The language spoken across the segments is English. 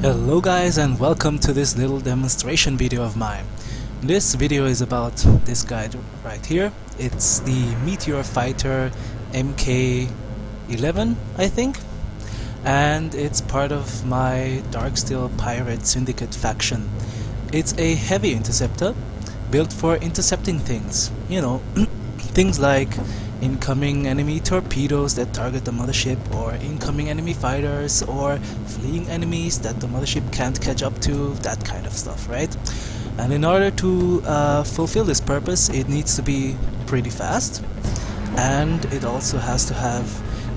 Hello guys, and welcome to this little demonstration video of mine. This video is about this guy right here. It's the Meteor fighter MK11, I think, and it's part of my Darksteel Pirate Syndicate faction. It's a heavy interceptor built for intercepting things, things like incoming enemy torpedoes that target the mothership, or incoming enemy fighters, or fleeing enemies that the mothership can't catch up to, that kind of stuff, right? And in order to fulfill this purpose, it needs to be pretty fast, and it also has to have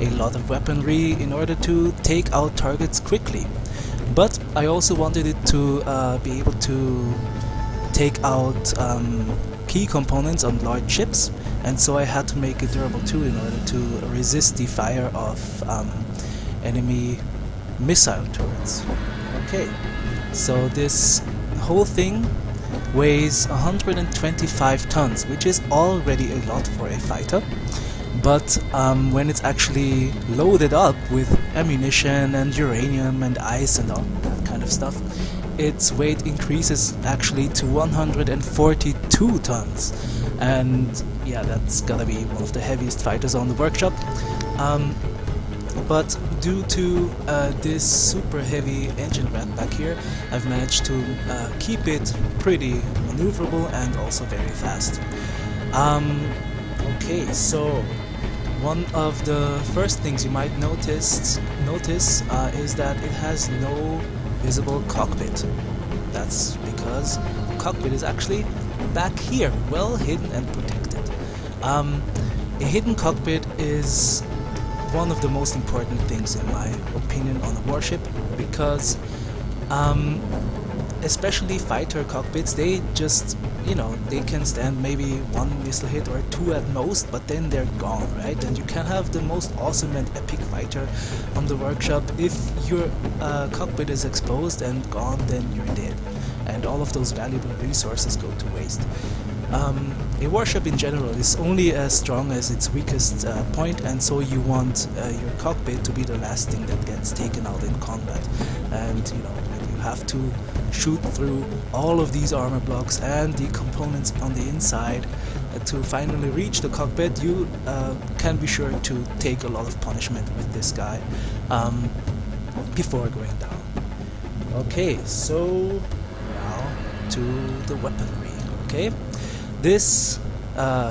a lot of weaponry in order to take out targets quickly. But I also wanted it to be able to take out key components on large ships, and so I had to make it durable too in order to resist the fire of enemy missile turrets. Okay, so this whole thing weighs 125 tons, which is already a lot for a fighter, but when it's actually loaded up with ammunition and uranium and ice and all that kind of stuff, its weight increases actually to 142 tons. And yeah, that's gonna be one of the heaviest fighters on the workshop. But due to this super heavy engine rat back here, I've managed to keep it pretty maneuverable and also very fast. Okay, so one of the first things you might notice is that it has no visible cockpit. That's because the cockpit is actually back here, well hidden and protected. A hidden cockpit is one of the most important things in my opinion on a warship, because especially fighter cockpits, they just, they can stand maybe one missile hit or two at most, but then they're gone, right? And you can have the most awesome and epic fighter on the workshop. If your cockpit is exposed and gone, then you're dead, and all of those valuable resources go to waste. A warship in general is only as strong as its weakest point, and so you want your cockpit to be the last thing that gets taken out in combat. And when you have to shoot through all of these armor blocks and the components on the inside to finally reach the cockpit, you can be sure to take a lot of punishment with this guy before going down. Okay, so now to the weaponry. Okay, this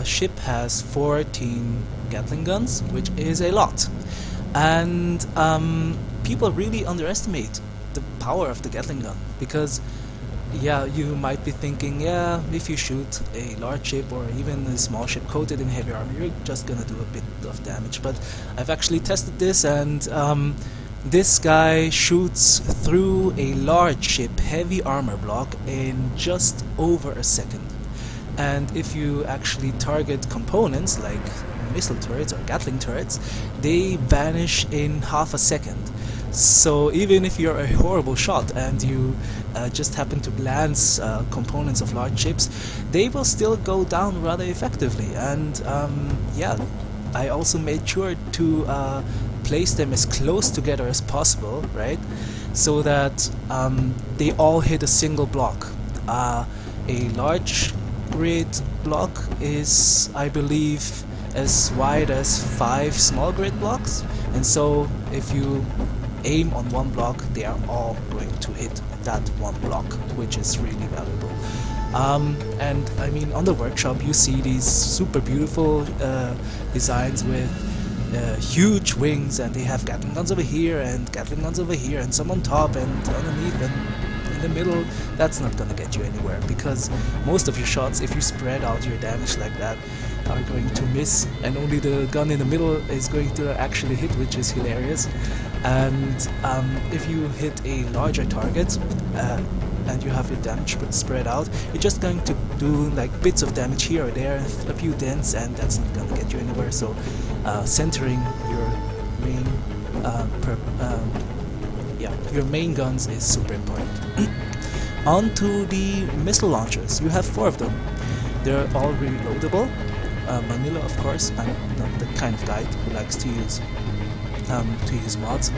ship has 14 Gatling guns, which is a lot, and people really underestimate the power of the Gatling gun, because yeah, you might be thinking, yeah, if you shoot a large ship or even a small ship coated in heavy armor, you're just gonna do a bit of damage. But I've actually tested this, and this guy shoots through a large ship heavy armor block in just over a second. And if you actually target components like missile turrets or Gatling turrets, they vanish in half a second. So even if you're a horrible shot and you just happen to glance components of large ships, they will still go down rather effectively. And yeah, I also made sure to place them as close together as possible, right? So that they all hit a single block. A large grid block is, I believe, as wide as 5 small grid blocks, and so if you aim on one block, they are all going to hit that one block, which is really valuable. And I mean, on the workshop you see these super beautiful designs with huge wings, and they have Gatling guns over here and Gatling guns over here, and some on top and underneath and in the middle. That's not gonna get you anywhere, because most of your shots, if you spread out your damage like that, are going to miss, and only the gun in the middle is going to actually hit, which is hilarious. And if you hit a larger target and you have your damage spread out, you're just going to do like bits of damage here or there, a few dents, and that's not going to get you anywhere. So centering your main your main guns is super important. On to the missile launchers. You have 4 of them. They're all reloadable. Manila, of course. I'm not the kind of guy who likes to use mods.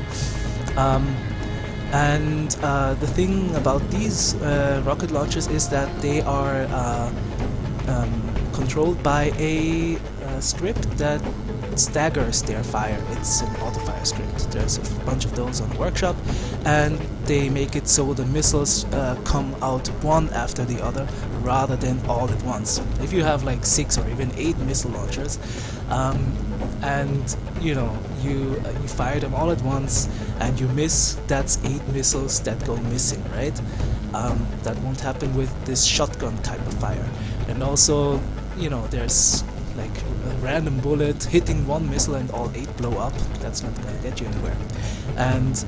And the thing about these rocket launchers is that they are controlled by a script that staggers their fire. It's an auto-fire script. There's a bunch of those on the workshop, and they make it so the missiles come out one after the other rather than all at once. If you have like 6 or even 8 missile launchers, and you know you fire them all at once and you miss, that's 8 missiles that go missing, right? That won't happen with this shotgun type of fire. And also, you know, there's like a random bullet hitting one missile and all 8 blow up. That's not gonna get you anywhere. And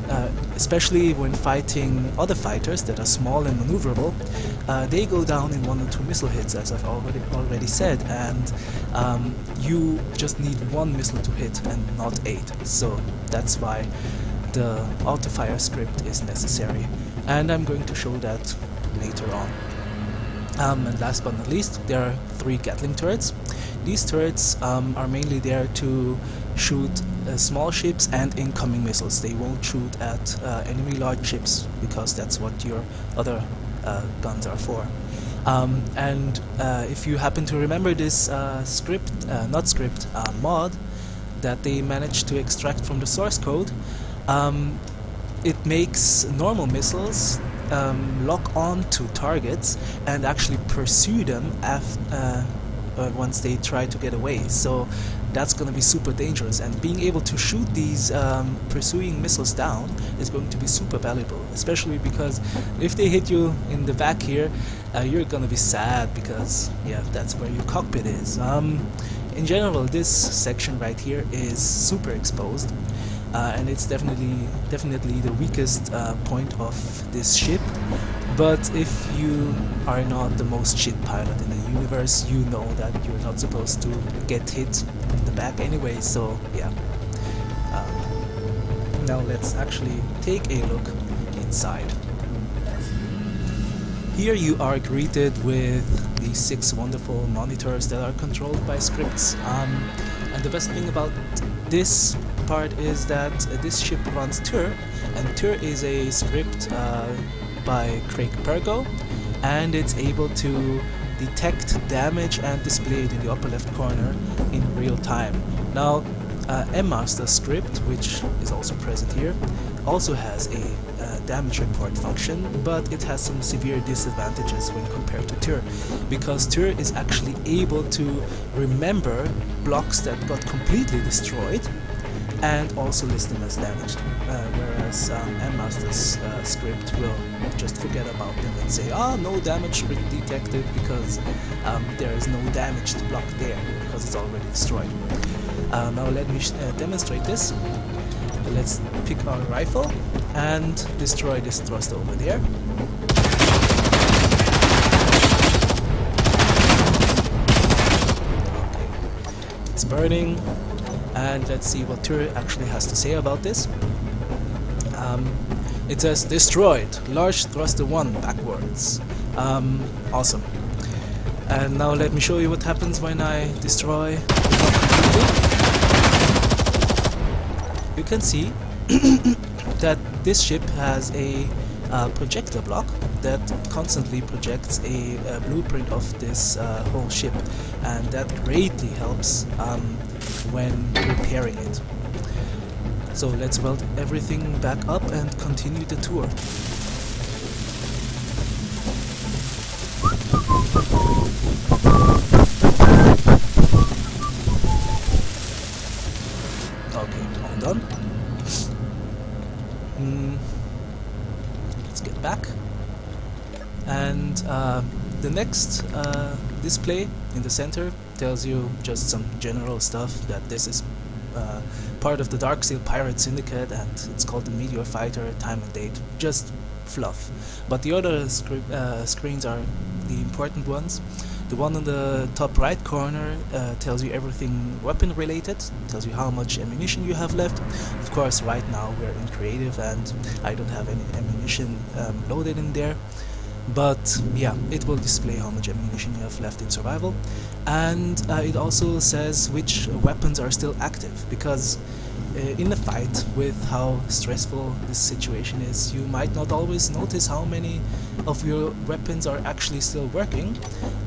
especially when fighting other fighters that are small and maneuverable, they go down in 1 or 2 missile hits, as I've already said, and you just need 1 missile to hit and not 8. So that's why the auto-fire script is necessary, and I'm going to show that later on. And last but not least, there are 3 Gatling turrets. These turrets are mainly there to shoot small ships and incoming missiles. They won't shoot at enemy large ships, because that's what your other guns are for. And if you happen to remember this mod that they managed to extract from the source code, it makes normal missiles lock on to targets and actually pursue them once they try to get away. So that's going to be super dangerous, and being able to shoot these pursuing missiles down is going to be super valuable, especially because if they hit you in the back here, you're going to be sad, because yeah, that's where your cockpit is. In general, this section right here is super exposed, and it's definitely the weakest point of this ship. But if you are not the most shit pilot in the universe, you know that you're not supposed to get hit in the back anyway, so yeah. Now let's actually take a look inside. Here you are greeted with the 6 wonderful monitors that are controlled by scripts. And the best thing about this part is that this ship runs Meteor, and Meteor is a script by Craig Pergo, and it's able to detect damage and display it in the upper left corner in real time. Now, MMaster script, which is also present here, also has a damage report function, but it has some severe disadvantages when compared to Meteor, because Meteor is actually able to remember blocks that got completely destroyed and also list them as damaged, whereas MMaster's script will just forget about them and say, no damage detected, because there is no damaged block there because it's already destroyed. Now let me demonstrate this. Let's pick our rifle and destroy this thruster over there. Okay, it's burning. And let's see what Meteor actually has to say about this. It says destroyed, large thruster 1 backwards. Awesome. And now let me show you what happens when I destroy the block completely. You can see that this ship has a projector block that constantly projects a blueprint of this whole ship, and that greatly helps when repairing it. So let's weld everything back up and continue the tour. Okay, all done. Let's get back. And the next display in the center tells you just some general stuff, that this is part of the Darksail Pirate Syndicate, and it's called the Meteor Fighter, time and date, just fluff. But the other screens are the important ones. The one on the top right corner tells you everything weapon related, tells you how much ammunition you have left. Of course, right now we're in creative and I don't have any ammunition loaded in there. but yeah, it will display how much ammunition you have left in survival, and it also says which weapons are still active, because in the fight, with how stressful this situation is, you might not always notice how many of your weapons are actually still working,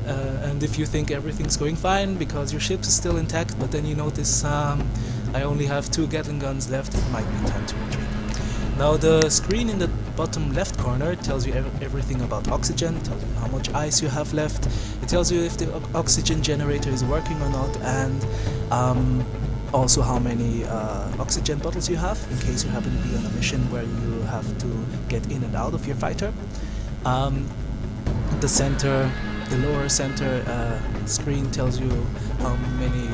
and if you think everything's going fine because your ship is still intact, but then you notice I only have 2 Gatling guns left, it might be time to retreat. Now the screen in the bottom left corner tells you everything about oxygen, it tells you how much ice you have left, it tells you if the oxygen generator is working or not, and also how many oxygen bottles you have, in case you happen to be on a mission where you have to get in and out of your fighter. The lower center screen tells you how many,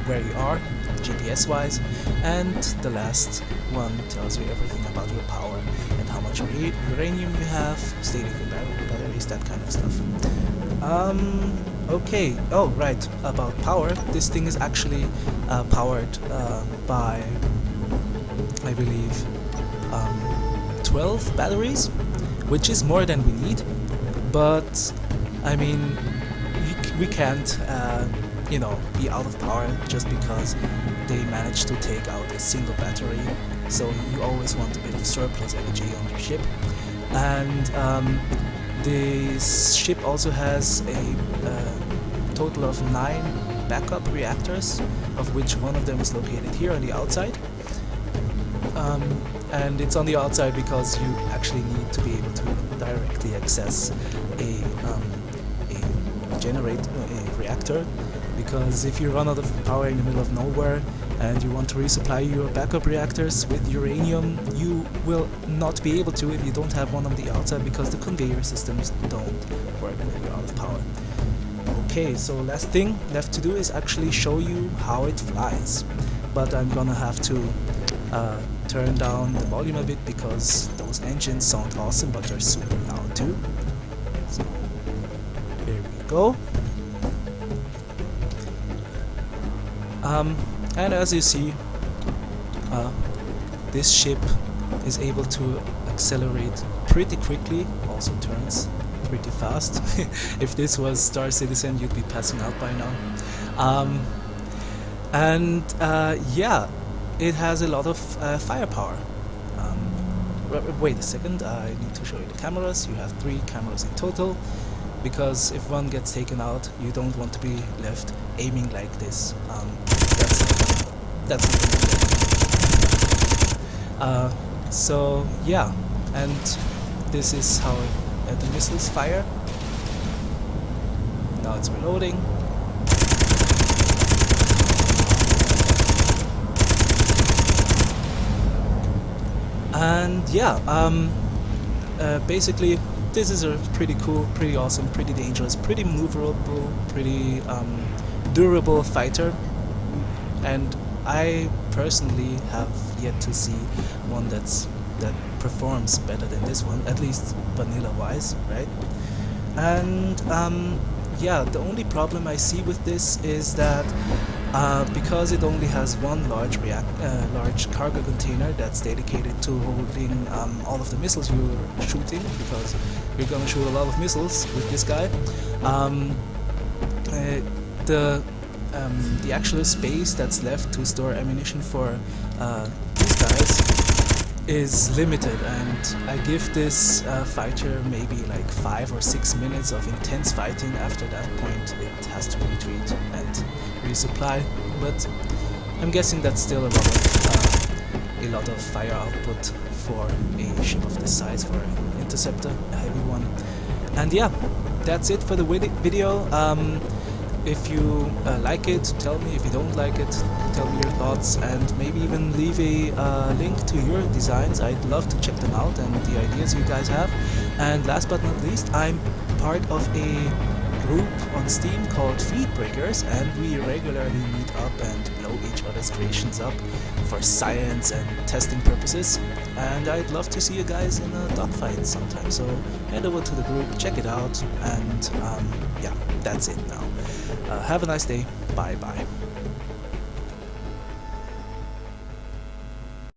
where you are, GPS wise, and the last one tells you everything about your power and how much uranium you have, state of your batteries, that kind of stuff. Okay, oh right, about power, this thing is actually powered by, I believe, 12 batteries, which is more than we need, but I mean, we can't you know, be out of power just because they managed to take out a single battery, so you always want a bit of surplus energy on your ship. And this ship also has a total of 9 backup reactors, of which one of them is located here on the outside. And it's on the outside because you actually need to be able to directly access a reactor, because if you run out of power in the middle of nowhere and you want to resupply your backup reactors with uranium, you will not be able to if you don't have one on the outside, because the conveyor systems don't work when you're out of power. Okay, so last thing left to do is actually show you how it flies, but I'm gonna have to turn down the volume a bit because those engines sound awesome, but they're super loud too. So here we go. And as you see, this ship is able to accelerate pretty quickly, also turns pretty fast. If this was Star Citizen, you'd be passing out by now. Yeah, it has a lot of firepower. Wait a second, I need to show you the cameras. You have 3 cameras in total, because if one gets taken out, you don't want to be left aiming like this. That's so yeah, and this is how the missiles fire. Now it's reloading. And yeah, basically this is a pretty cool, pretty awesome, pretty dangerous, pretty maneuverable, pretty durable fighter, and I personally have yet to see one that performs better than this one, at least vanilla wise, right? And yeah, the only problem I see with this is that because it only has one large cargo container that's dedicated to holding all of the missiles you're shooting, because you're gonna shoot a lot of missiles with this guy, the actual space that's left to store ammunition for these guys is limited, and I give this fighter maybe like 5 or 6 minutes of intense fighting. After that point it has to retreat and resupply, but I'm guessing that's still a lot of fire output for a ship of this size, for an Interceptor, a heavy one. And yeah, that's it for the video. If you like it, tell me. If you don't like it, tell me your thoughts, and maybe even leave a link to your designs. I'd love to check them out and the ideas you guys have. And last but not least, I'm part of a group on Steam called Fleet Breakers, and we regularly meet up and blow each other's creations up for science and testing purposes. And I'd love to see you guys in a dogfight sometime, so head over to the group, check it out, and yeah, that's it now. Have a nice day. Bye bye.